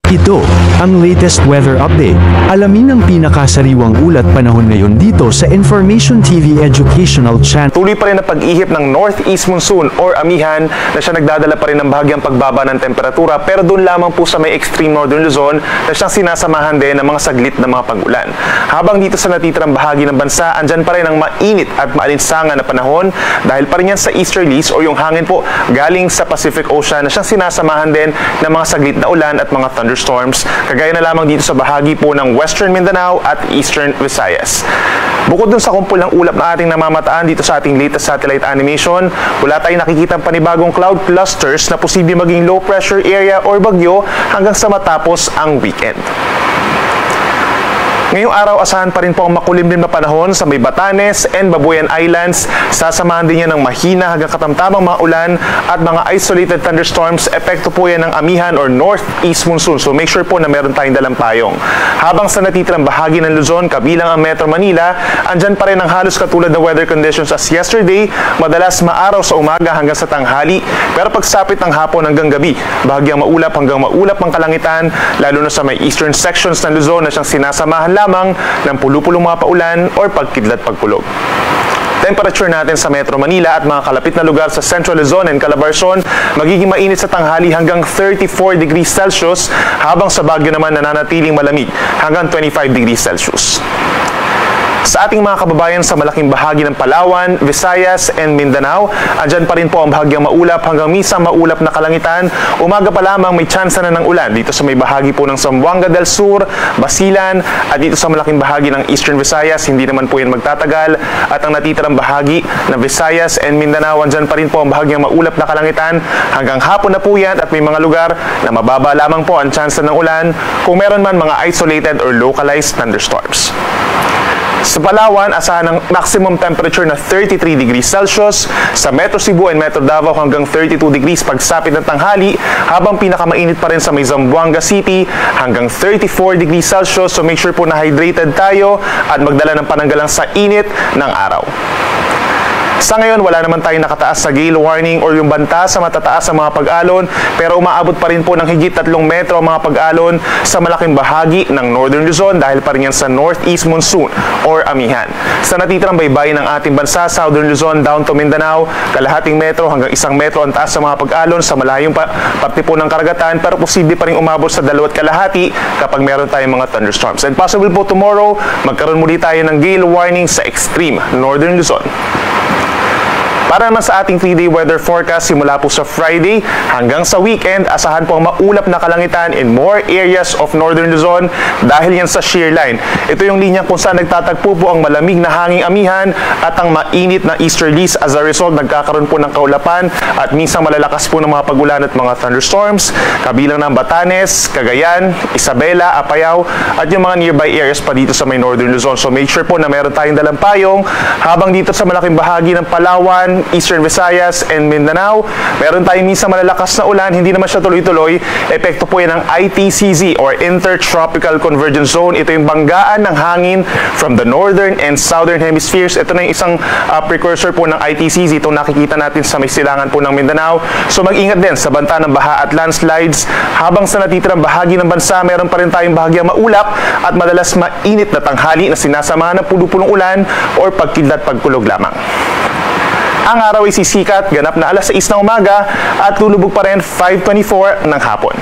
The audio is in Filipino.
Ito ang latest weather update. Alamin ang pinakasariwang ulat panahon ngayon dito sa Information TV Educational Channel. Tuloy pa rin ang pag-ihip ng northeast monsoon or amihan na siya nagdadala pa rin ng bahagyang pagbaba ng temperatura, pero doon lamang po sa may extreme northern Luzon na siyang sinasamahan din ng mga saglit na mga pag-ulan. Habang dito sa natitirang bahagi ng bansa, andyan pa rin ang mainit at maalinsangan na panahon dahil pa rin yan sa easterlies o yung hangin po galing sa Pacific Ocean na siyang sinasamahan din ng mga saglit na ulan at mga thunderstorms, kagaya na lamang dito sa bahagi po ng Western Mindanao at Eastern Visayas. Bukod dun sa kumpul ng ulap na ating namamataan dito sa ating latest satellite animation, wala tayong nakikitang panibagong cloud clusters na posible maging low pressure area or bagyo hanggang sa matapos ang weekend. Ngayong araw, asahan pa rin po ang makulimlim na panahon sa may Batanes and Babuyan Islands. Sasamahan din yan ng mahina hanggang katamtamang mga ulan at mga isolated thunderstorms. Epekto po yan ng amihan or northeast monsoon. So make sure po na meron tayong dalang payong. Habang sa natitirang bahagi ng Luzon, kabilang ang Metro Manila, andyan pa rin ang halos katulad ng weather conditions as yesterday. Madalas maaraw sa umaga hanggang sa tanghali. Pero pagsapit ng hapon hanggang gabi, bahagyang maulap hanggang maulap ang kalangitan, lalo na sa may eastern sections ng Luzon na siyang sinasamahan lamang ng pulu-pulong mga paulan or pagkidlat pagkulog. Temperature natin sa Metro Manila at mga kalapit na lugar sa Central Luzon and Calabarzon magiging mainit sa tanghali hanggang 34 degrees Celsius, habang sa Baguio naman nananatiling malamig hanggang 25 degrees Celsius. Sa ating mga kababayan sa malaking bahagi ng Palawan, Visayas, and Mindanao, andyan pa rin po ang bahagyang maulap hanggang minsan maulap na kalangitan. Umaga pa lamang may tsansa na ng ulan dito sa may bahagi po ng Zamboanga del Sur, Basilan, at dito sa malaking bahagi ng Eastern Visayas, hindi naman po yan magtatagal. At ang natitirang bahagi ng Visayas and Mindanao, andyan pa rin po ang bahagyang maulap na kalangitan. Hanggang hapon na po yan at may mga lugar na mababa lamang po ang tsansa ng ulan, kung meron man mga isolated or localized thunderstorms. Sa Palawan, asahan ng maximum temperature na 33 degrees Celsius. Sa Metro Cebu and Metro Davao hanggang 32 degrees pagsapit ng tanghali, habang pinakamainit pa rin sa may Zamboanga City hanggang 34 degrees Celsius. So make sure po na hydrated tayo at magdala ng pananggalang sa init ng araw. Sa ngayon, wala naman tayong nakataas sa gale warning or yung banta sa matataas sa mga pag-alon, pero umaabot pa rin po ng higit 3 metro ang mga pag-alon sa malaking bahagi ng Northern Luzon dahil pa rin yan sa northeast monsoon or amihan. Sa natitirang baybayin ng ating bansa, Southern Luzon down to Mindanao, kalahating metro hanggang 1 metro ang taas sa mga pag-alon sa malayong parte po ng karagatan, pero posible pa rin umabot sa 2.5 kapag meron tayong mga thunderstorms. And possible po tomorrow, magkaroon muli tayo ng gale warning sa extreme Northern Luzon. Para naman sa ating 3-day weather forecast, simula po sa Friday hanggang sa weekend, asahan po ang maulap na kalangitan in more areas of Northern Luzon dahil yan sa shear line. Ito yung linya kung saan nagtatagpo po ang malamig na hanging amihan at ang mainit na easterlies. As a result, nagkakaroon po ng kaulapan at minsan malalakas po ng mga pag-ulan at mga thunderstorms, kabilang ng Batanes, Cagayan, Isabela, Apayao, at yung mga nearby areas pa dito sa may Northern Luzon. So make sure po na meron tayong dalang payong. Habang dito sa malaking bahagi ng Palawan, Eastern Visayas, and Mindanao, meron tayong minsan malalakas na ulan, hindi naman siya tuloy-tuloy. Epekto po yan ng ITCZ or Intertropical Convergence Zone. Ito yung banggaan ng hangin from the northern and southern hemispheres. Ito na yung isang precursor po ng ITCZ. Itong nakikita natin sa may silangan po ng Mindanao. So mag-ingat din sa banta ng baha at landslides. Habang sa natitirang bahagi ng bansa, meron pa rin tayong bahagyang maulap at madalas mainit na tanghali na sinasamahan ng pulo-pulong ulan or pagkidlat pagkulog lamang. Ang araw ay sisikat, ganap na alas 6 ng umaga at lulubog pa rin 5:24 ng hapon.